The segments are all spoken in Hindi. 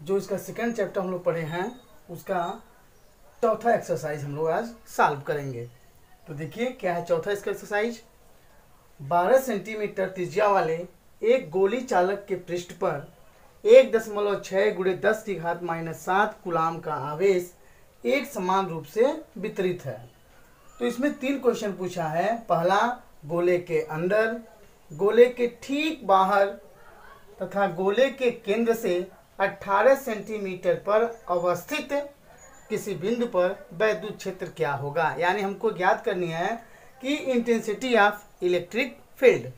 जो इसका सेकंड चैप्टर हम लोग पढ़े हैं उसका चौथा एक्सरसाइज हम लोग आज सॉल्व करेंगे। तो देखिए क्या है चौथा इसका एक्सरसाइज। 12 सेंटीमीटर त्रिज्या वाले एक गोली चालक के पृष्ठ पर 1.6 × 10⁻⁷ कूलाम का आवेश एक समान रूप से वितरित है। तो इसमें 3 क्वेश्चन पूछा है। पहला, गोले के अंदर, गोले के ठीक बाहर तथा गोले के केंद्र से 18 सेंटीमीटर पर अवस्थित किसी बिंदु पर वैद्युत क्षेत्र क्या होगा। यानी हमको ज्ञात करनी है कि इंटेंसिटी ऑफ इलेक्ट्रिक फील्ड।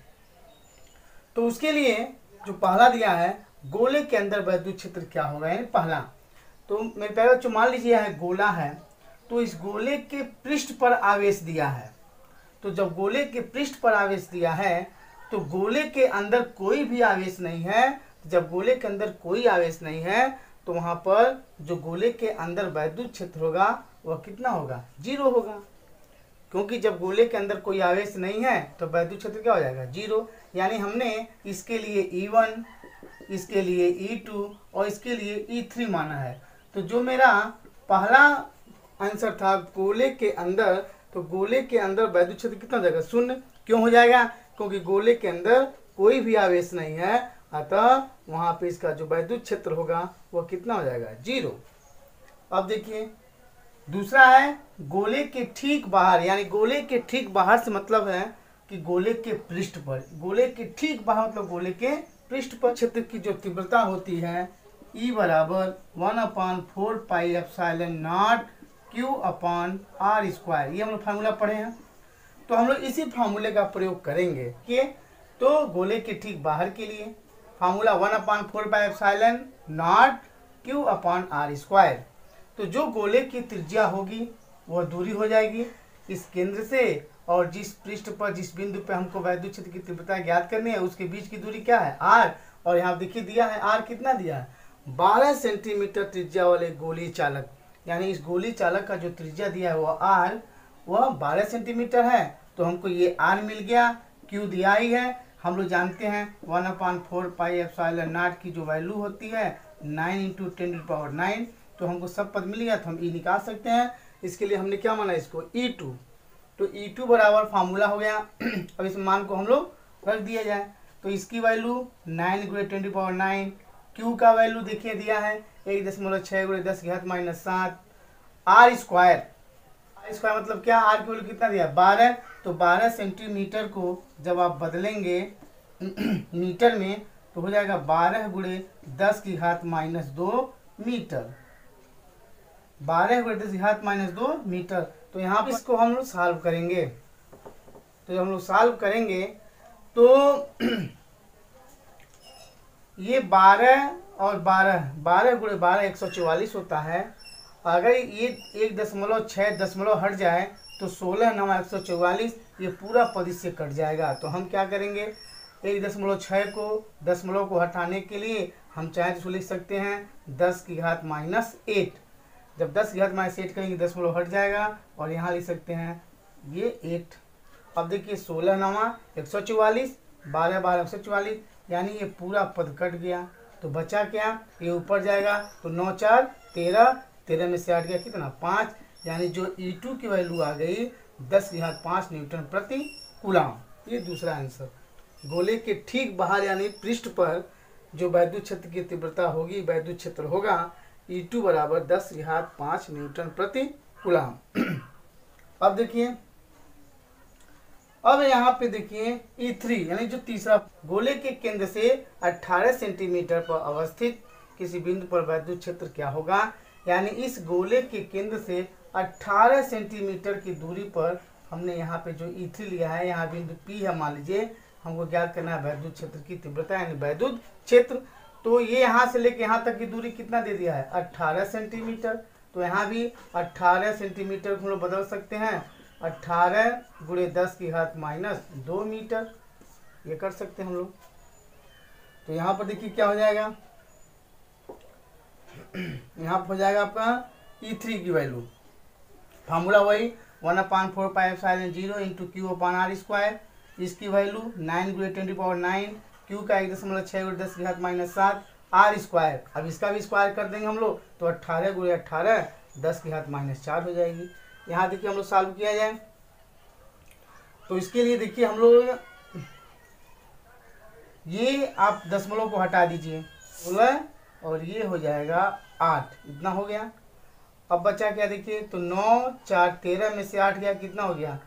तो उसके लिए जो पहला दिया है गोले के अंदर वैद्युत क्षेत्र क्या होगा, यानी पहला। तो मेरे पहले जो मान लीजिए है गोला है, तो इस गोले के पृष्ठ पर आवेश दिया है। तो जब गोले के पृष्ठ पर आवेश दिया है तो गोले के अंदर कोई भी आवेश नहीं है। जब गोले के अंदर कोई आवेश नहीं है तो वहां पर जो गोले के अंदर वैद्युत क्षेत्र होगा वह कितना होगा, 0 होगा। क्योंकि जब गोले के अंदर कोई आवेश नहीं है तो वैद्युत क्षेत्र क्या हो जाएगा, 0। यानी हमने इसके लिए E1, इसके लिए E2 और इसके लिए E3 माना है। तो जो मेरा पहला आंसर था गोले के अंदर, तो गोले के अंदर वैद्युत क्षेत्र कितना हो जाएगा, 0। क्यों हो जाएगा, क्योंकि गोले के अंदर कोई भी आवेश नहीं है, अतः वहां पे इसका जो वैद्युत क्षेत्र होगा वह कितना हो जाएगा, 0। अब देखिए दूसरा है गोले के ठीक बाहर। यानी गोले के ठीक बाहर से मतलब है कि गोले के पृष्ठ पर, गोले के ठीक बाहर मतलब गोले के पृष्ठ पर क्षेत्र की जो तीव्रता होती है E बराबर 1/4πε0 Q/r²। ये हम लोग फार्मूला पढ़े हैं। तो हम लोग इसी फार्मूले का प्रयोग करेंगे कि तो गोले के ठीक बाहर के लिए फार्मूला 1/4πε0 Q/r²। तो जो गोले की त्रिज्या होगी वह दूरी हो जाएगी इस केंद्र से, और जिस पृष्ठ पर जिस बिंदु पे हमको वैद्युत क्षेत्र की तीव्रता ज्ञात करनी है उसके बीच की दूरी क्या है, r। और यहाँ देखिए दिया है r कितना दिया है, 12 सेंटीमीटर त्रिज्या वाले गोली चालक। यानी इस गोली चालक का जो त्रिज्या दिया है वह r, वह 12 सेंटीमीटर है। तो हमको ये r मिल गया, q दिया ही है। हम लोग जानते हैं 1/4πε0 की जो वैल्यू होती है 9 × 10⁹। तो हमको सब पद मिल गया, तो हम E निकाल सकते हैं। इसके लिए हमने क्या माना, इसको E2। तो E2 बराबर फार्मूला हो गया। अब इस मान को हम लोग रख दिया जाए तो इसकी वैल्यू 9 × 10⁹। Q का वैल्यू देखिए दिया है 1.6 × 10⁻⁷ r²। r² मतलब क्या, r की वैल्यू कितना दिया, 12। तो 12 सेंटीमीटर को जब आप बदलेंगे मीटर में तो हो जाएगा 12 × 10⁻² मीटर, 12 × 10⁻² मीटर। तो यहाँ पर इसको हम लोग सॉल्व करेंगे। तो जब हम लोग सॉल्व करेंगे तो ये 12 और 12 × 12 144 होता है। अगर ये 1.6 हट जाए तो 16 × 144 ये पूरा पद इससे कट जाएगा। तो हम क्या करेंगे, 1.6 को दशमलव को हटाने के लिए हम चाहे तो लिख सकते हैं 10⁻⁸। जब 10⁻⁸ करेंगे दशमलव हट जाएगा और यहाँ लिख सकते हैं ये 8। अब देखिए 16 × 144, 12 × 12 144, यानी ये पूरा पद कट गया। तो बचा क्या, ये ऊपर जाएगा तो 9 × 4 = 13, 13 में से 8 गया कितना, 5। यानी जो E2 की वैल्यू आ गई 10⁵ न्यूटन प्रति कूलाम। ये दूसरा आंसर। गोले के ठीक बाहर यानी पृष्ठ पर जो वैद्युत क्षेत्र की तीव्रता होगी, वैद्युत क्षेत्र होगा E2 बराबर 10⁵ न्यूटन प्रति कूलाम। अब देखिए, अब यहाँ पे देखिए E3 यानी जो तीसरा, गोले के केंद्र से 18 सेंटीमीटर पर अवस्थित किसी बिंदु पर वैद्युत क्षेत्र क्या होगा। यानी इस गोले के केंद्र से 18 सेंटीमीटर की दूरी पर हमने यहाँ पे जो E3 लिया है, यहाँ बिंदु P है मान लीजिए, हमको ज्ञात करना है वैद्युत क्षेत्र की तीव्रता यानी वैद्युत क्षेत्र। तो ये यहाँ से लेके यहाँ तक की दूरी कितना दे दिया है, 18 सेंटीमीटर। तो यहाँ भी 18 सेंटीमीटर को हम लोग बदल सकते हैं, 18 × 10⁻² मीटर, ये कर सकते हैं हम लोग। तो यहाँ पर देखिए क्या हो जाएगा, यहाँ पर हो जाएगा आपका E3 की वैल्यू, फार्मूला वही 1/4πε0 × Q/r²। इसकी वैल्यू 9 × 10⁹, Q का 1.6 × 10⁻⁷ आर स्क्वायर। अब इसका भी स्क्वायर कर देंगे हम लोग तो 18 गुणे 18 10 की घात -4 हो जाएगी। यहाँ देखिए हम लोग सॉल्व किया जाए तो इसके लिए देखिए हम लोग ये आप दशमलव को हटा दीजिए 16 और ये हो जाएगा 8, इतना हो गया। अब बचा क्या देखिए तो 9 4 13 में से 8 गया, कितना हो गया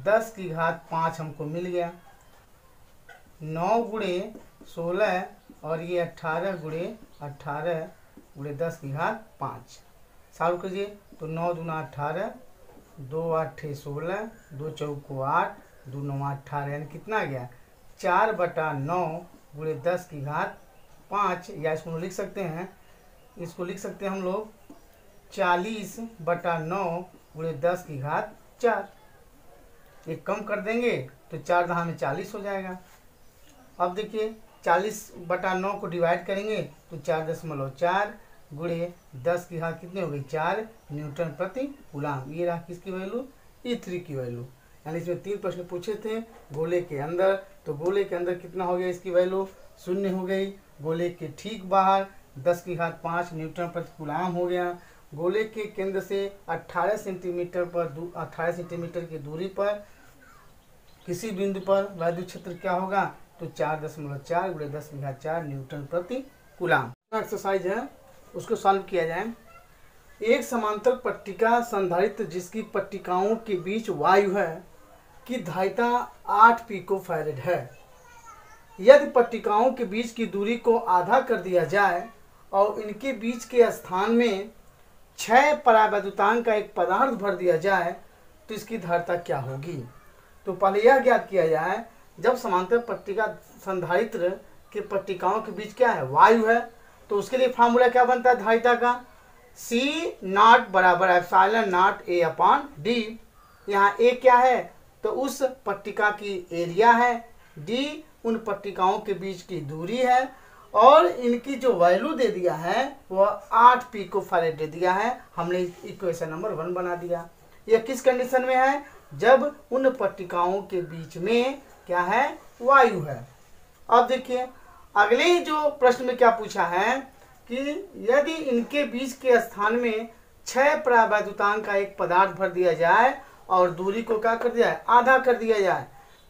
10 की घात 5 हमको मिल गया। 9 गुणे 16 और ये 18 गुणे 10 की घात 5 सॉल्व कीजिए तो 9 दूना 18 2 8 16 2 चौको 8 2 9 18 यानी कितना आ गया 4/9 गुणे 10 की घात 5, या इसको लिख सकते हैं, इसको लिख सकते हैं हम लोग 40/9 गुणे 10 की घात 4। ये कम कर देंगे तो 4 दहा में 40 हो जाएगा। अब देखिए 40/9 को डिवाइड करेंगे तो 4.4 गुणे 10 की घात कितनी हो गई 4 न्यूटन प्रति कूलम। ये रहा किसकी वैल्यू E3 की वैल्यू। यानी इसमें 3 प्रश्न पूछे थे गोले के अंदर, तो गोले के अंदर कितना हो गया इसकी वैल्यू 0 हो गई। गोले के ठीक बाहर 10 की घात 5 न्यूटन प्रति कूलम हो गया। गोले के केंद्र से 18 सेंटीमीटर की दूरी पर किसी बिंदु पर वैद्युत क्षेत्र क्या होगा तो 4.4 गुणे 10 की घात 4 न्यूटन प्रति कूलम। एक्सरसाइज है उसको सॉल्व किया जाए। एक समांतर पट्टिका संधारित्र जिसकी पट्टिकाओं के बीच वायु है की धारिता 8 पिकोफैरेड है। यदि पट्टिकाओं के बीच की दूरी को आधा कर दिया जाए और इनके बीच के स्थान में 6 परावैद्युतांक का एक पदार्थ भर दिया जाए तो इसकी धारिता क्या होगी। तो पहले यह ज्ञात किया जाए, जब समांतर पट्टिका संधारित्र के पट्टिकाओं के बीच क्या है वायु है, तो उसके लिए फार्मूला क्या बनता है धारिता का C0 बराबर एप्सिलॉन नॉट A/D। यहाँ A क्या है तो उस पट्टिका की एरिया है, D उन पट्टिकाओं के बीच की दूरी है और इनकी जो वैल्यू दे दिया है वह 8 पिकोफैरेड दे दिया है। हमने इक्वेशन नंबर 1 बना दिया। यह किस कंडीशन में है जब उन पट्टिकाओं के बीच में क्या है वायु है। अब देखिए अगले जो प्रश्न में क्या पूछा है कि यदि इनके बीच के स्थान में 6 परावैद्युतांक का एक पदार्थ भर दिया जाए और दूरी को क्या कर दिया जाए आधा कर दिया जाए,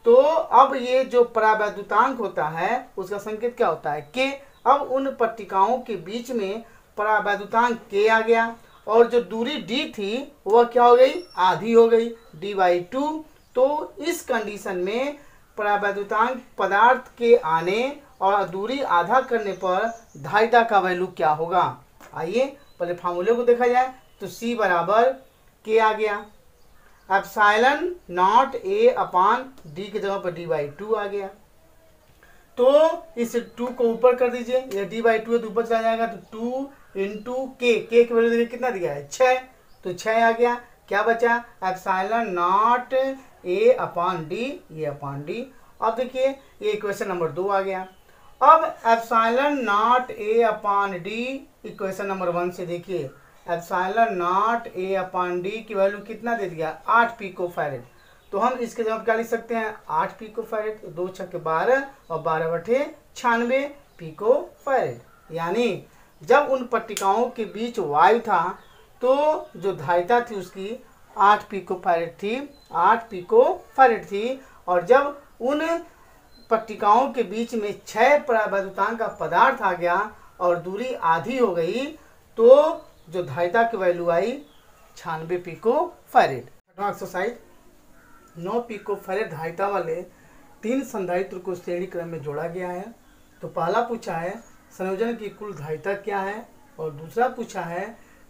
तो अब ये जो परावैद्युतांक होता है उसका संकेत क्या होता है के। अब उन पट्टिकाओं के बीच में परावैद्युतांक के आ गया और जो दूरी d थी वह क्या हो गई आधी हो गई d/2। तो इस कंडीशन में परावैद्युतांक पदार्थ के आने और दूरी आधा करने पर धारिता का वैल्यू क्या होगा। आइए पहले फार्मूले को देखा जाए तो C बराबर के आ गया, एप्सिलॉन नॉट A/D की जगह पर d/2 आ गया। तो इस 2 को ऊपर कर दीजिए, यह d/2 है तो ऊपर चला जाएगा तो 2 इंटू के की वैल्यू देखिए कितना दिया है 6, तो 6 आ गया। क्या बचा एप्सिलॉन नॉट A/D, ये अपॉन D। अब देखिए ये इक्वेशन नंबर 2 आ गया। अब epsilon not A/D equation number 1 से देखिए एप्सिलॉन नॉट A/D की वैल्यू कितना दे दिया 8 पिकोफैरेड। तो हम इसके जवाब क्या लिख सकते हैं 8 पिकोफैरेड, 2 छक्के 12 और 12 बटे 96 पिकोफैरेड। यानी जब उन पट्टिकाओं के बीच वायु था तो जो धारिता थी उसकी 8 पिकोफैरेड थी, 8 पिकोफैरेड थी। और जब उन पट्टिकाओं के बीच में 6 परावैद्युतांक का पदार्थ आ गया और दूरी आधी हो गई तो जो धारिता की वैल्यू आई 96 पिकोफैरेड। एक्सरसाइज 9 पिकोफैरेड धारिता वाले 3 संधारित्र को श्रेणी क्रम में जोड़ा गया है। तो पहला पूछा है संयोजन की कुल धारिता क्या है और दूसरा पूछा है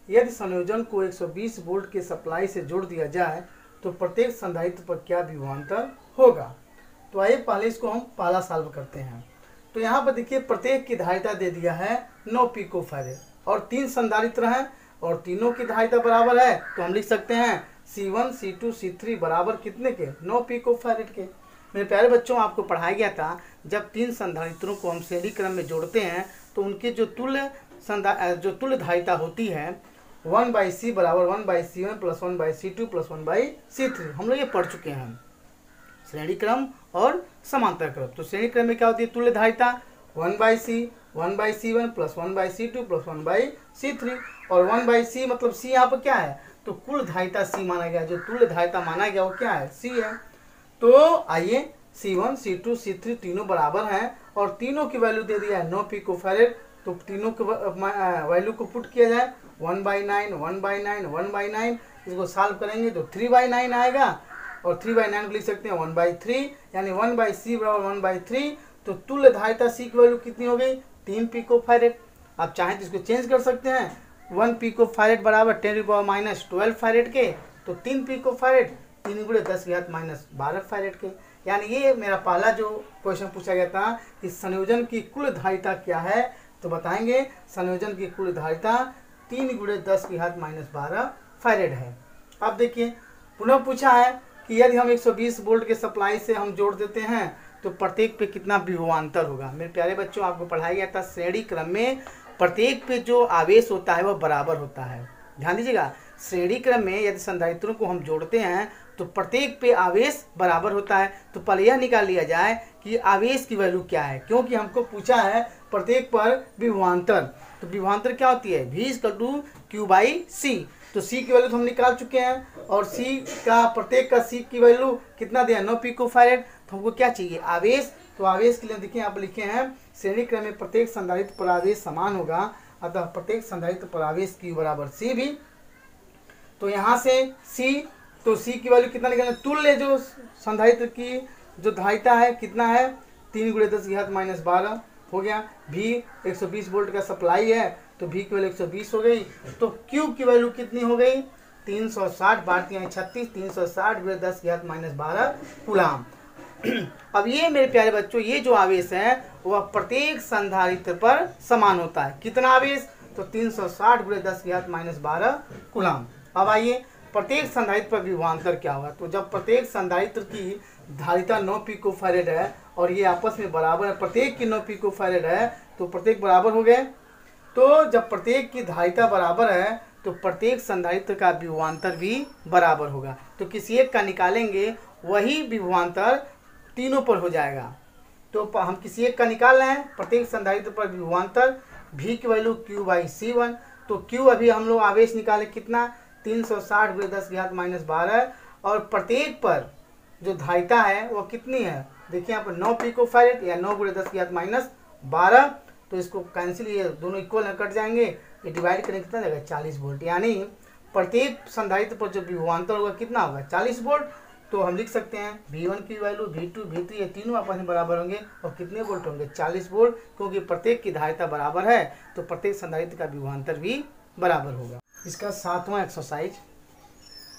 यदि संयोजन को 120 वोल्ट के सप्लाई से जोड़ दिया जाए तो प्रत्येक संधारित्र पर क्या विभवांतर होगा। तो आइए पहले इसको हम पहला सॉल्व करते हैं। तो यहाँ पर देखिए प्रत्येक की धारिता दे दिया है 9 पिकोफैरेड और 3 संधारित्र हैं और तीनों की धारिता बराबर है, तो हम लिख सकते हैं C1 C2 C3 बराबर कितने के 9 पिकोफैरेड के। मेरे प्यारे बच्चों आपको पढ़ाया गया था जब 3 संधारित्रों को हम श्रेणी क्रम में जोड़ते हैं तो उनके जो तुल्य धारिता होती है 1/C बराबर 1/C1 plus 1/C2 plus 1/C3 हम लोग ये पढ़ चुके हैं श्रेणी क्रम और समांतर क्रम। तो श्रेणी क्रम में क्या होती है तुल्य धारिता 1/C 1/C1 plus 1/C2 plus 1/C3। और 1/C मतलब C यहाँ पर क्या है, तो कुल धारिता C माना गया, जो तुल्य धारिता माना गया वो क्या है, C है। तो आइए C1 C2 C3 तीनों बराबर हैं और तीनों की वैल्यू दे दिया है 9 पिकोफैरेड। तो तीनों के वैल्यू को पुट किया जाए 1/9 1/9 1/9, इसको सॉल्व करेंगे तो 3/9 आएगा और 3/9 को लिख सकते हैं 1/3, यानी 1/C बराबर 1/3। तो तुल्य धारिता C की वैल्यू कितनी हो गई, 3 पिकोफैरेड। आप चाहें तो इसको चेंज कर सकते हैं, 1 पिकोफैरेड बराबर 10⁻⁻12 फैरेड के, तो 3 पिकोफैरेड 3 × 10⁻12 फैरेड के। यानी ये मेरा पहला जो क्वेश्चन पूछा गया था कि संयोजन की कुल धारिता क्या है, तो बताएंगे संयोजन की कुल धारिता 3 × 10⁻12 फैरेड है। अब देखिए पुनः पूछा है कि यदि हम 120 वोल्ट के सप्लाई से हम जोड़ देते हैं तो प्रत्येक पे कितना विभवांतर होगा। मेरे प्यारे बच्चों, आपको पढ़ाया गया था श्रेणी क्रम में प्रत्येक पे जो आवेश होता है वह बराबर होता है। ध्यान दीजिएगा, श्रेणी क्रम में यदि संधारित्रों को हम जोड़ते हैं तो प्रत्येक पे आवेश बराबर होता है। तो पहले यह निकाल लिया जाए कि आवेश की वैल्यू क्या है, क्योंकि हमको पूछा है प्रत्येक पर विभवांतर। तो विभवांतर क्या होती है, V = Q/C। तो C की वैल्यू तो हम निकाल चुके हैं और C का प्रत्येक का C की वैल्यू कितना दिया, 9 पिकोफैरेड। तो हमको क्या चाहिए, आवेश। तो आवेश के लिए देखिए आप लिखे हैं श्रेणी क्रम में प्रत्येक संधारित्र पर आवेश समान होगा, अतः प्रत्येक संधारित्र पर आवेश Q बराबर C भी। तो यहाँ से C, तो C की वैल्यू कितना निकालें, तुल्य जो संधारित्र की जो धारिता है कितना है, 3 × 10⁻12 हो गया। V 120 वोल्ट का सप्लाई है तो V की वैल्यू 120 हो गई। तो Q की वैल्यू कितनी हो गई, 360 × 36 360 × 10⁻12 कूलाम। अब ये मेरे प्यारे बच्चों, ये जो आवेश है वह प्रत्येक संधारित्र पर समान होता है। कितना आवेश, तो 360 × 10⁻12 कूलाम। अब आइए प्रत्येक संधारित्र पर विभवांतर क्या होगा। तो जब प्रत्येक संधारित्र की धारिता 9 पिकोफैरेड है और ये आपस में बराबर है, प्रत्येक की 9 पिकोफैरेड है तो प्रत्येक बराबर हो गए। तो जब प्रत्येक की धारिता बराबर है तो प्रत्येक संधारित्र का विभवांतर भी बराबर होगा। तो किसी एक का निकालेंगे वही विभवांतर तीनों पर हो जाएगा। तो हम किसी एक का निकाल रहे हैं, प्रत्येक संधारित्र पर विभवांतर V की वैल्यू Q/C1। तो Q अभी हम लोग आवेश निकाले कितना, 360 × 10⁻12 और प्रत्येक पर जो धारिता है वह कितनी है, देखिए यहाँ पर 9 पिकोफैरेड या 9 × 10⁻12। तो इसको कैंसिल, ये दोनों इक्वल कट जाएंगे, ये डिवाइड करेंगे कितना जाएगा, 40 वोल्ट। यानी प्रत्येक संधारित्र पर जो विभवांतर होगा कितना होगा, 40 वोल्ट। तो हम लिख सकते हैं V1 की वैल्यू V2 V3 ये तीनों आपस में बराबर होंगे और कितने वोल्ट होंगे, 40 वोल्ट। क्योंकि प्रत्येक की धारिता बराबर है तो प्रत्येक संधारित्र का विभवांतर भी बराबर होगा। इसका 7वां एक्सरसाइज,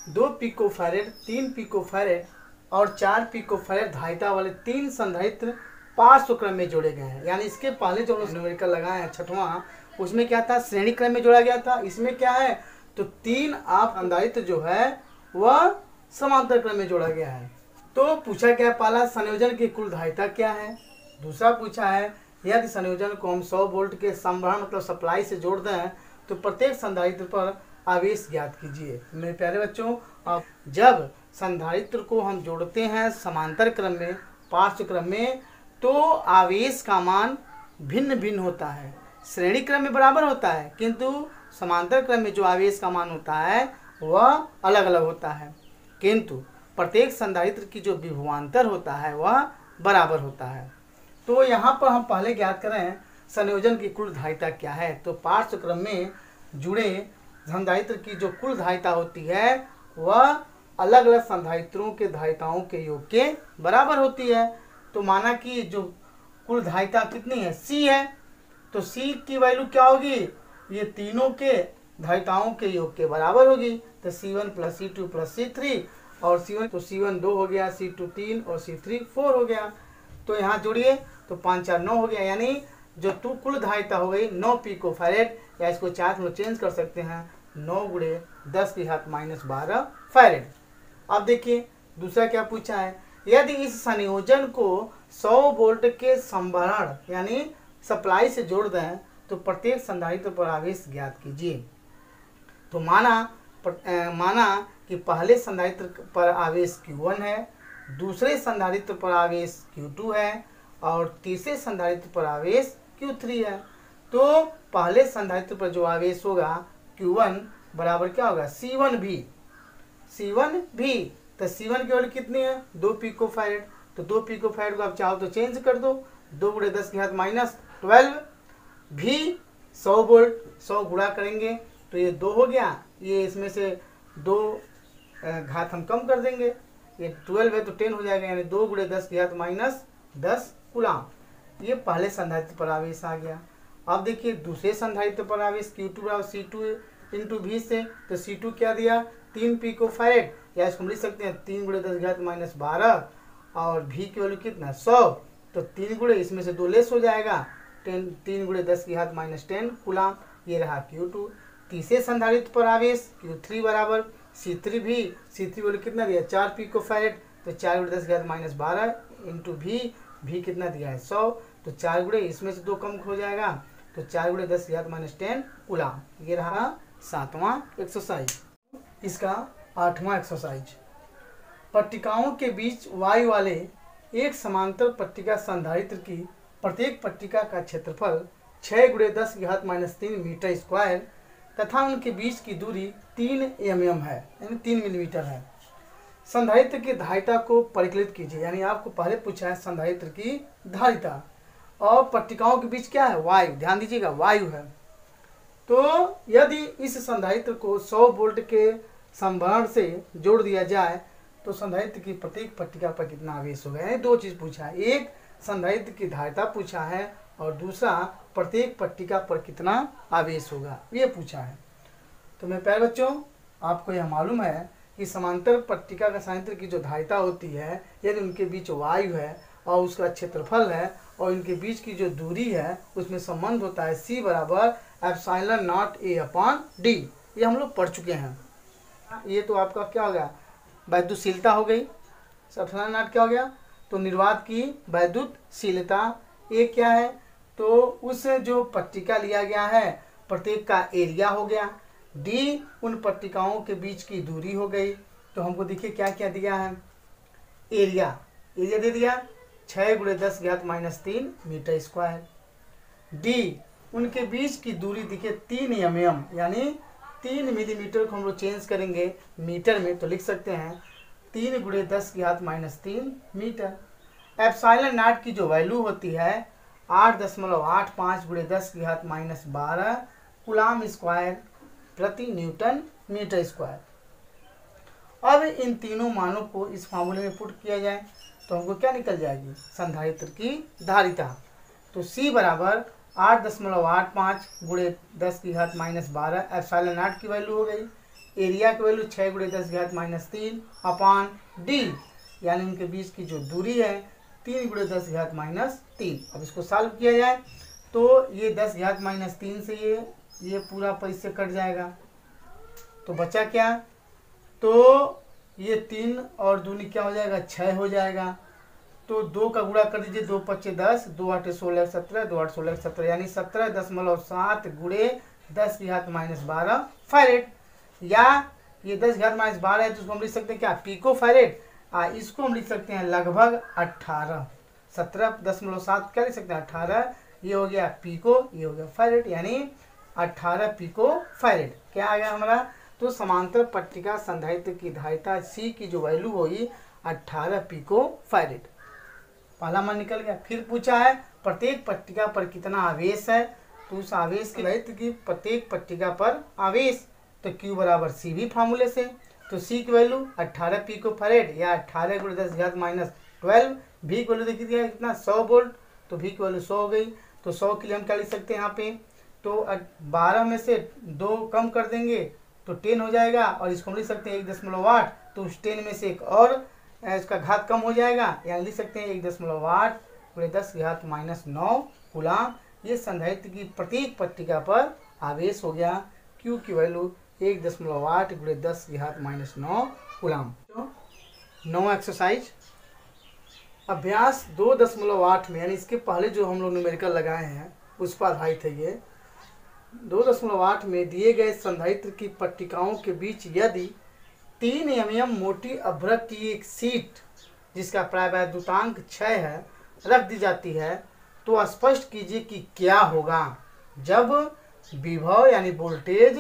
2 पिकोफैरेड 3 पिकोफैरेड और 4 पिकोफैरेड धारिता वाले 3 संधारित्र पार्श्व क्रम में जोड़े गए हैं। यानी इसके पहले जो न्यूमेरिकल लगाए हैं 6वां, उसमें क्या था, श्रेणी क्रम में जोड़ा गया था। इसमें क्या है, तो 3 आप संधारित्र जो है वह समांतर क्रम में जोड़ा गया है। तो पूछा क्या, पहला संयोजन की कुल धारिता क्या है। दूसरा पूछा है यदि संयोजन को हम 100 वोल्ट के संभरण मतलब सप्लाई से जोड़ दें तो प्रत्येक संधारित्र पर आवेश ज्ञात कीजिए। मेरे प्यारे बच्चों, अब जब संधारित्र को हम जोड़ते हैं समांतर क्रम में पार्श्व क्रम में तो आवेश का मान भिन्न भिन्न होता है। श्रेणी क्रम में बराबर होता है किंतु समांतर क्रम में जो आवेश का मान होता है वह अलग अलग होता है, किंतु प्रत्येक संधारित्र की जो विभवांतर होता है वह बराबर होता है। तो यहाँ पर हम पहले ज्ञात करें संयोजन की कुल धारिता क्या है। तो पार्श्व क्रम में जुड़े संधारित्र की जो कुल धारिता होती है वह अलग अलग संधारित्रों के धारिताओं के योग के बराबर होती है। तो माना कि जो कुल धारिता कितनी है, C है, तो C की वैल्यू क्या होगी, ये तीनों के धारिताओं के योग के बराबर होगी। तो C1 + C2 + C3 और C1 तो C1 2 हो गया, C2 3 और C3 4 हो गया। तो यहाँ जोड़िए तो 5 4 9 हो गया, यानी जो कुल धारिता हो गई 9 पिकोफैरेड, या इसको 4 में चेंज कर सकते हैं 9 × 10⁻12 फैरेड। अब देखिए दूसरा क्या पूछा है, यदि इस संयोजन को 100 वोल्ट के संभरण यानी सप्लाई से जोड़ दें तो प्रत्येक संधारित्र पर आवेश ज्ञात कीजिए। तो माना कि पहले संधारित्र पर आवेश Q1 है, दूसरे संधारित्र पर आवेश Q2 है और तीसरे संधारित्र पर आवेश Q3 है। तो पहले संधारित्र पर जो आवेश होगा Q1 बराबर क्या होगा C1V। तो C1 की वैल्यू कितनी है 2 पिकोफैरेड। तो 2 पिकोफैरेड को आप चाहो तो चेंज कर दो, 2 × 10⁻12 भी 100 वोल्ट, 100 गुणा करेंगे तो ये 2 हो गया, ये इसमें से 2 घात हम कम कर देंगे, ये 12 है तो 10 हो जाएगा, यानी 2 × 10⁻10 कूलम। ये पहले संधारित्र पर आवेश आ गया। अब देखिए दूसरे संधारित्र पर आवेश Q2 बराबर C2 × V से, तो C2 क्या दिया 3 पिकोफैरेड, या इसको हम लिख सकते हैं 3 × 10⁻12 और V की वैल्यू कितना 100, तो 3 गुणे इसमें से 2 लेस हो जाएगा, 3 × 10⁻10 कूलम। ये रहा Q2। तीसरे संधारित्र पर आवेश Q3 बराबर C3V। C3 वैल्यू कितना दिया 4 पिकोफैरेड, तो 4 × 10⁻12 × V कितना दिया है 100, तो 4 गुणे इसमें से 2 कम हो जाएगा, तो 4 × 10⁻10 कूलम। ये रहा 7वां एक्सरसाइज। इसका 8वां एक्सरसाइज, पट्टिकाओं के बीच वायु वाले एक समांतर पट्टिका संधारित्र की प्रत्येक पट्टिका का क्षेत्रफल 6 × 10⁻³ मीटर स्क्वायर तथा उनके बीच की दूरी 3 mm है, यानी 3 मिलीमीटर है। संधारित्र की धारिता को परिकलित कीजिए, यानी आपको पहले पूछा है संधारित्र की धारिता, और पट्टिकाओं के बीच क्या है वायु, ध्यान दीजिएगा वायु है। तो यदि इस संधारित्र को 100 वोल्ट के संभरण से जोड़ दिया जाए तो संधारित्र की प्रत्येक पट्टिका पर कितना आवेश होगा। यानी 2 चीज पूछा है, एक संधारित्र की धारिता पूछा है और दूसरा प्रत्येक पट्टिका पर कितना आवेश होगा, ये पूछा है। तो मेरे प्यारे बच्चों, आपको यह मालूम है कि समांतर पट्टिका का संधारित्र की जो धारिता होती है, यदि उनके बीच वायु है और उसका क्षेत्रफल है और इनके बीच की जो दूरी है उसमें संबंध होता है C बराबर ε0A/d। ये हम लोग पढ़ चुके हैं। ये तो आपका क्या हो गया वैद्युतशीलता हो गई, ε0 क्या हो गया तो निर्वात की वैद्युतशीलता। ये क्या है तो उस जो पट्टिका लिया गया है प्रत्येक का एरिया हो गया, D उन पट्टिकाओं के बीच की दूरी हो गई। तो हमको देखिए क्या क्या दिया है, एरिया दे दिया 6 × 10⁻³ मीटर स्क्वायर, D उनके बीच की दूरी देखिए 3 mm, यानी 3 मिलीमीटर को हम लोग चेंज करेंगे मीटर में तो लिख सकते हैं 3 × 10⁻³ मीटर। ε0 की जो वैल्यू होती है 8.85 × 10⁻12 कूलम स्क्वायर प्रति न्यूटन मीटर स्क्वायर। अब इन तीनों मानों को इस फार्मूले में पुट किया जाए तो हमको क्या निकल जाएगी संधारित्र की धारिता। तो C बराबर 8.85 × 10⁻12 ε0 की वैल्यू हो गई, एरिया की वैल्यू 6 × 10⁻³ अपान D, यानी उनके बीच की जो दूरी है 3 × 10⁻³ अब इसको सॉल्व किया जाए तो ये 10⁻³ से ये पूरा पैसे कट जाएगा, तो बचा क्या तो ये 3 और दूनी क्या हो जाएगा 6 हो जाएगा। तो 2 का गुणा कर दीजिए, 2 × 5 = 10, 2 × 8 = 16, 17, 2 × 8 = 16, 17, यानी 17.7 × 10⁻12 फैरेड, या ये 10⁻12 है तो उसको हम लिख सकते हैं क्या पिको फैरेड, इसको हम लिख सकते हैं लगभग 18, 17.7 क्या लिख सकते हैं 18, ये हो गया पिको, ये हो गया फैरेड, यानी 18 पिको फैरेड। क्या आ गया हमारा तो समांतर पट्टिका संधारित्र की धारिता C की जो वैल्यू हुई 18 पिको फैरेड, पहला मान निकल गया। फिर पूछा है प्रत्येक पट्टिका पर कितना आवेश है, तो उस आवेश की धारित्र की प्रत्येक पट्टिका पर आवेश, तो Q बराबर CV फार्मूले से, तो C की वैल्यू 18 पिको फैरेड या 18 × 10⁻12, V की वैल्यू देखिए दिया कितना 100 वोल्ट, तो V की वैल्यू 100 हो गई। तो 100 के लिए हम क्या लिख सकते हैं यहाँ पे तो 12 में से 2 कम कर देंगे तो 10 हो जाएगा, और इसको हम लिख सकते हैं 1.8, तो उस 10 में से एक और इसका घात कम हो जाएगा, यानी लिख सकते हैं 1.8 × 10⁻9 कूलम। ये संधारित्र की प्रत्येक पट्टिका पर आवेश हो गया, Q की वैल्यू 1.8 × 10⁻9 कूलम। 9वां एक्सरसाइज, अभ्यास 2.8 में, यानी इसके पहले जो हम लोग न्यूमेरिकल लगाए हैं उस पर आधारित है। ये 2.8 में दिए गए संधारित्र की पट्टिकाओं के बीच यदि 3 mm मोटी अभ्रक की एक शीट जिसका प्रायवैद्युतांक 6 है रख दी जाती है तो स्पष्ट कीजिए कि क्या होगा जब विभव यानी वोल्टेज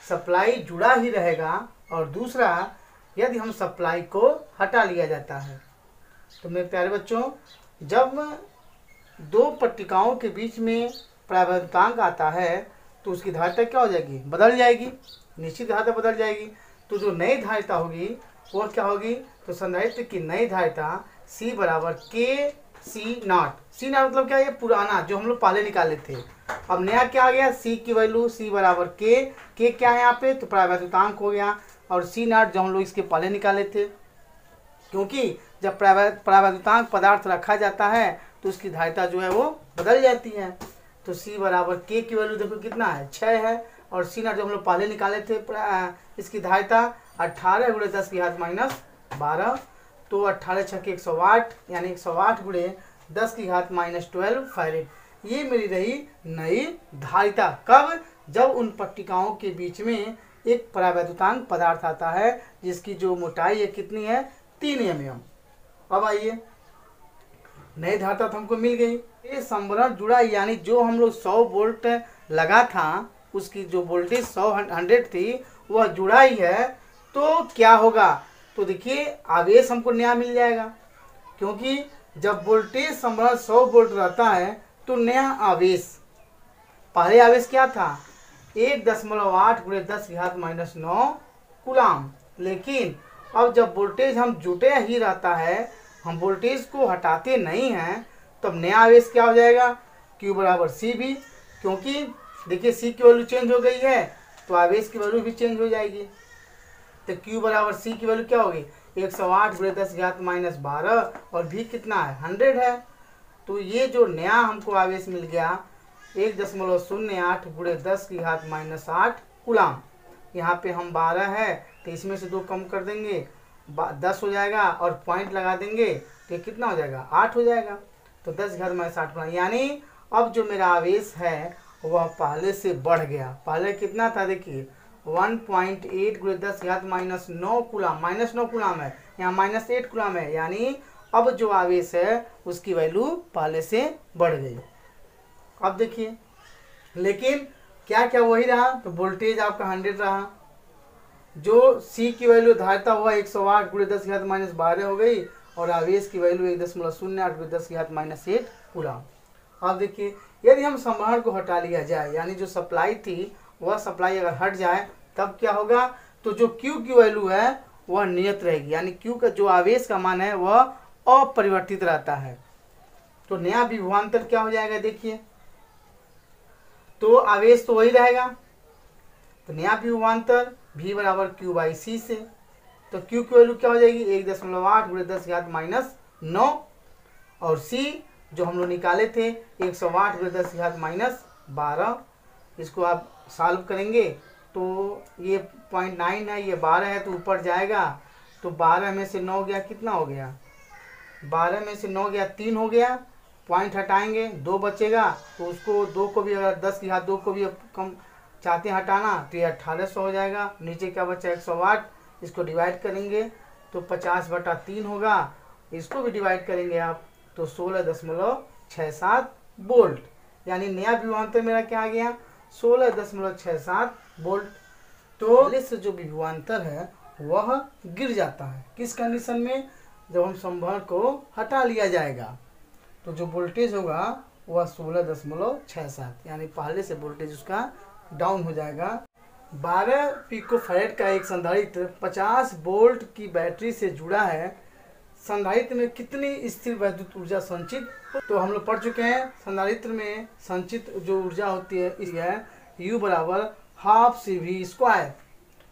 सप्लाई जुड़ा ही रहेगा और दूसरा यदि हम सप्लाई को हटा लिया जाता है। तो मेरे प्यारे बच्चों, जब दो पट्टिकाओं के बीच में परावर्तनांक आता है तो उसकी धारिता क्या हो जाएगी, बदल जाएगी, निश्चित धारिता बदल जाएगी। तो जो नई धारिता होगी वो क्या होगी, तो संधारित्र की नई धारिता C बराबर के सी नॉट। सी नॉट मतलब क्या है, पुराना जो हम लोग पहले निकाले थे। अब नया क्या आ गया, C की वैल्यू C बराबर के क्या है यहाँ पे, तो परावर्तनांक हो गया, और C नॉट जो हम लोग इसके पहले निकाले थे। क्योंकि जब परावर्तनांक पदार्थ रखा जाता है तो उसकी धारिता जो है वो बदल जाती है। तो C बराबर के की वैल्यू देखो कितना है, 6 है, और C नॉट जो हम लोग पहले निकाले थे इसकी धारिता 18 गुणे 10 की घात माइनस 12। तो 18 छक्के 108 यानी 108 गुणे 10 की घात माइनस 12 फैरेड। ये मेरी रही नई धारिता। कब, जब उन पट्टिकाओं के बीच में एक परावैद्युतांक पदार्थ आता है जिसकी जो मोटाई है कितनी है, 3 mm। अब आइए, नई धारिता तो हमको मिल गई, ये संवरण जुड़ा यानी जो हम लोग 100 वोल्ट लगा था उसकी जो वोल्टेज 100 थी वह जुड़ा ही है। तो क्या होगा, तो देखिए आवेश हमको नया मिल जाएगा, क्योंकि जब वोल्टेज संवरण 100 वोल्ट रहता है तो नया आवेश, पहले आवेश क्या था 1.8 गुणे 10 की घात माइनस 9 कूलाम। लेकिन अब जब वोल्टेज हम जुटे ही रहता है, हम वोल्टेज को हटाते नहीं हैं, तब नया आवेश क्या हो जाएगा, Q बराबर C भी, क्योंकि देखिए C की वैल्यू चेंज हो गई है तो आवेश की वैल्यू भी चेंज हो जाएगी। तो Q बराबर C की वैल्यू क्या होगी, 108 गुणे 10 की घात माइनस 12, और भी कितना है 100 है। तो ये जो नया हमको आवेश मिल गया 1.08 गुणे 10 की घात माइनस 8 कूलाम। यहाँ पे हम 12 है तो इसमें से 2 कम कर देंगे, 10 हो जाएगा, और पॉइंट लगा देंगे तो ये कितना हो जाएगा, 8 हो जाएगा। तो 10 की घात माइनस 8 कूलाम, यानी अब जो मेरा आवेश है वह पहले से बढ़ गया। पहले कितना था, देखिए 1.8 गुणे 10 की घात माइनस 9 कूलाम, माइनस 9 कूलाम है, यहाँ माइनस 8 कूलाम है, यानी अब जो आवेश है उसकी वैल्यू पहले से बढ़ गई। अब देखिए, लेकिन क्या क्या वही रहा, तो वोल्टेज आपका 100 रहा, जो C की वैल्यू धारिता हुआ 108 गुणे 10 की घात माइनस 12 हो गई, और आवेश की वैल्यू 1.08 गुणे 10 की घात माइनस 8 कूलाम। अब देखिए, यदि हम संवहन को हटा लिया जाए, यानी जो सप्लाई थी वह सप्लाई अगर हट जाए तब क्या होगा, तो जो Q की वैल्यू है वह नियत रहेगी, यानी Q का जो आवेश का मान है वह अपरिवर्तित रहता है। तो नया विभवांतर क्या हो जाएगा, देखिए, तो आवेश तो वही रहेगा, तो नया विभवांतर V बराबर Q बाई C से, तो Q की वैल्यू क्या हो जाएगी 1.8 गुणे 10 की घात माइनस 9, और C जो हम लोग निकाले थे 108 गुणे 10 की घात माइनस 12। इसको आप सॉल्व करेंगे तो ये 0.9 है, ये 12 है तो ऊपर जाएगा, तो 12 में से 9 गया, कितना हो गया, 12 में से 9 गया 3 हो गया, पॉइंट हटाएंगे 2 बचेगा, तो उसको 2 को भी अगर 10 की घात 2 को भी कम चाहते हैं हटाना तो ये 1800 हो जाएगा। नीचे क्या बचा 108, इसको डिवाइड करेंगे तो 50/3 होगा, इसको भी डिवाइड करेंगे आप तो 16.67 वोल्ट, यानी नया विभवांतर मेरा क्या आ गया 16.67 वोल्ट। तो पहले से जो विभवांतर है वह गिर जाता है, किस कंडीशन में, जब हम संवहन को हटा लिया जाएगा तो जो वोल्टेज होगा वह 16.67, यानी पहले से वोल्टेज उसका डाउन हो जाएगा। 12 पिकोफैरेड का एक संधारित्र 50 वोल्ट की बैटरी से जुड़ा है। संधारित्र में कितनी स्थिर वैद्युत ऊर्जा संचित, तो हम लोग पढ़ चुके हैं संधारित्र में संचित जो ऊर्जा होती है इस U बराबर हाफ CV²,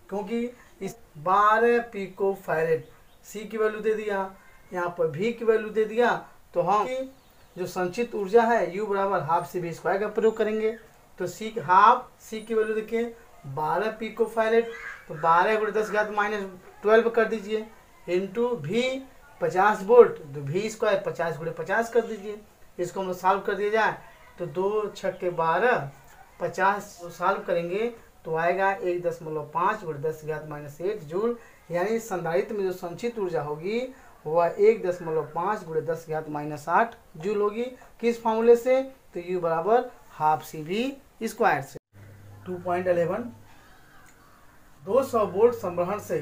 क्योंकि इस 12 पिकोफैरेड C की वैल्यू दे दिया, यहाँ पर V की वैल्यू दे दिया, तो हम जो संचित ऊर्जा है U बराबर हाफ CV² का प्रयोग करेंगे। तो हाफ C की वैल्यू देखिए 12 पिकोफैरेड, तो 12 गुणे 10 घात माइनस 12 कर दीजिए, इंटू V 50 वोल्ट, तो V² 50 गुणे 50 कर दीजिए। इसको हम लोग सॉल्व कर दिया जाए तो 2 छक्के 12, 50 सॉल्व करेंगे तो आएगा 1.5 गुणे 10 की घात माइनस 8 जूल, यानी संधारित्र में जो संचित ऊर्जा होगी वह 1.5 गुणे 10⁻⁸ जूल होगी। किस फार्मूले से? तो U बराबर हाफ CV स्क्वायर से। 2.11 200 वोल्ट संवहन से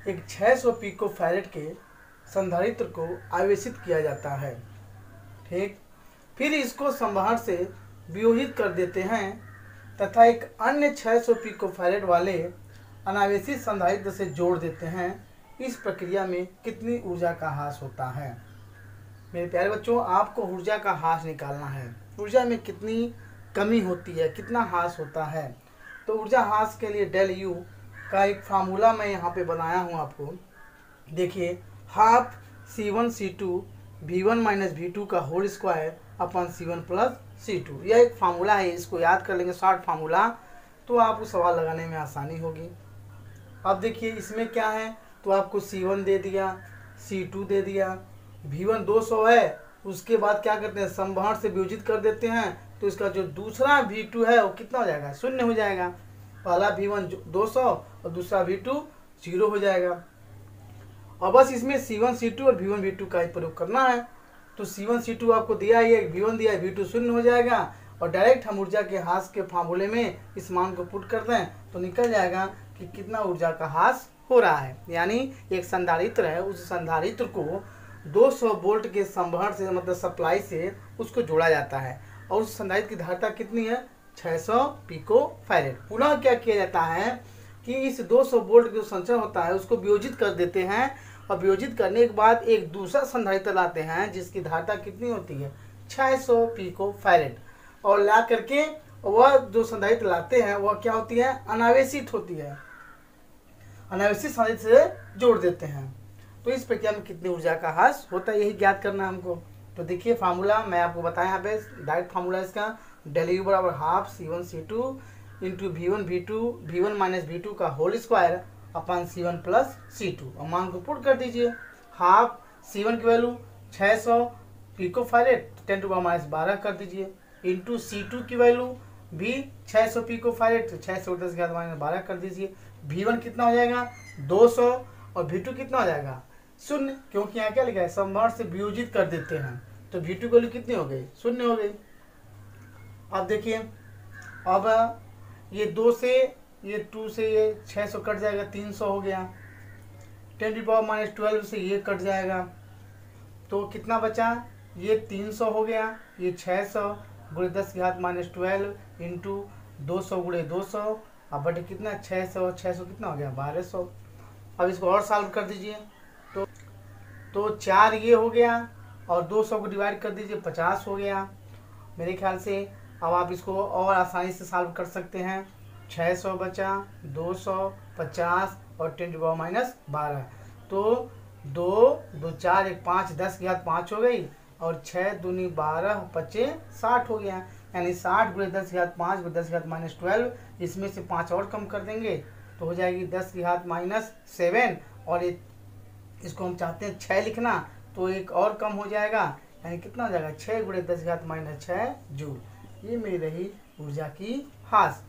एक 600 पिको फैरेड के संधारित्र को आवेशित किया जाता है। ठीक, फिर इसको संवहन से वियोजित कर देते हैं तथा एक अन्य 600 पिको फैरेड वाले अनावेशित संधारित्र से जोड़ देते हैं। इस प्रक्रिया में कितनी ऊर्जा का ह्रास होता है? मेरे प्यारे बच्चों, आपको ऊर्जा का ह्रास निकालना है। ऊर्जा में कितनी कमी होती है, कितना ह्रास होता है। तो ऊर्जा ह्रास के लिए डेल यू का एक फार्मूला मैं यहाँ पे बनाया हूँ आपको। देखिए, half C1 V1 minus V2 का whole square upon C1 plus C2, यह एक फार्मूला है। इसको याद कर लेंगे शॉर्ट फार्मूला, तो आपको सवाल लगाने में आसानी होगी। अब देखिए इसमें क्या है, तो आपको C1 दे दिया, C2 दे दिया, V1 200 है। उसके बाद क्या करते हैं, संवहन से वियोजित कर देते हैं, तो इसका जो दूसरा V2 है वो कितना हो जाएगा? 0 हो जाएगा। पहला V1 200 और दूसरा V2 0 हो जाएगा। और बस इसमें C1 C2 और V1 V2 का ही प्रयोग करना है। तो C1 C2 आपको दिया ही है, V1 दिया है, V2 0 हो जाएगा। और डायरेक्ट हम ऊर्जा के ह्रास के फार्मूले में इस मान को पुट कर दें तो निकल जाएगा कि कितना ऊर्जा का ह्रास हो रहा है। यानी एक संधारित्र है, उस संधारित्र को 200 वोल्ट के संवहन से मतलब सप्लाई से उसको जोड़ा जाता है और उस संधारित्र की धारिता कितनी है? 600 पिको फैरेड। पुनः क्या किया जाता है कि इस 200 वोल्ट जो संचरण होता है उसको वियोजित कर देते हैं और वियोजित करने के बाद एक दूसरा संधारित्र लाते हैं जिसकी धारिता कितनी होती है? 600 पिको फैरेड। और ला करके वह जो संधारित्र लाते हैं वह क्या होती है? अनावेशित होती है। अनावेशित संधारित्र से जोड़ देते हैं। तो इस प्रक्रिया में कितनी ऊर्जा का ह्रास होता है, यही ज्ञात करना है हमको। तो देखिए फार्मूला मैं आपको बताया यहाँ पे, डायरेक्ट फार्मूला इसका डेल यू बराबर half C1 C2 into V1 minus V2 का whole square upon C1 plus C2। और मान को पुट कर दीजिए। हाफ C1 की वैल्यू 600 पिको फैरेड 10⁻12 कर दीजिए, इंटू C2 की वैल्यू भी 600 पिको फैरेड, तो 600 10⁻12 कर दीजिए। V1 कितना हो जाएगा? 200 और V2 कितना हो जाएगा? 0, क्योंकि यहाँ क्या लिखा है? संवहन से वियोजित कर देते हैं, तो V2 की वैल्यू कितनी हो गई? 0 हो गई। अब देखिए, अब ये 2 से ये 2 से ये 600 कट जाएगा, 300 हो गया। 10⁻12 से ये कट जाएगा, तो कितना बचा? ये 300 हो गया, ये 600 गुणे 10⁻12 इंटू 200 गुणे 200। अब बटे कितना? 600 600 कितना हो गया? 1200। अब इसको और सॉल्व कर दीजिए, तो 4 ये हो गया और 200 को डिवाइड कर दीजिए, 50 हो गया मेरे ख्याल से। अब आप इसको और आसानी से सॉल्व कर सकते हैं। 600 बचा, 200, 50 और 10⁻12, तो 2 2 4 1 5 10⁻5 हो गई और 6 दूनी 12 25 60 हो गया। यानी 60 गुणे 10⁻5 गुणे 10⁻12, इसमें से 5 और कम कर देंगे तो हो जाएगी 10⁻7। और इसको हम चाहते हैं 6 लिखना, तो एक और कम हो जाएगा, यानी कितना हो जाएगा? 6 गुणे 10⁻6 जूल। ये मेरी रही ऊर्जा की ह्रास।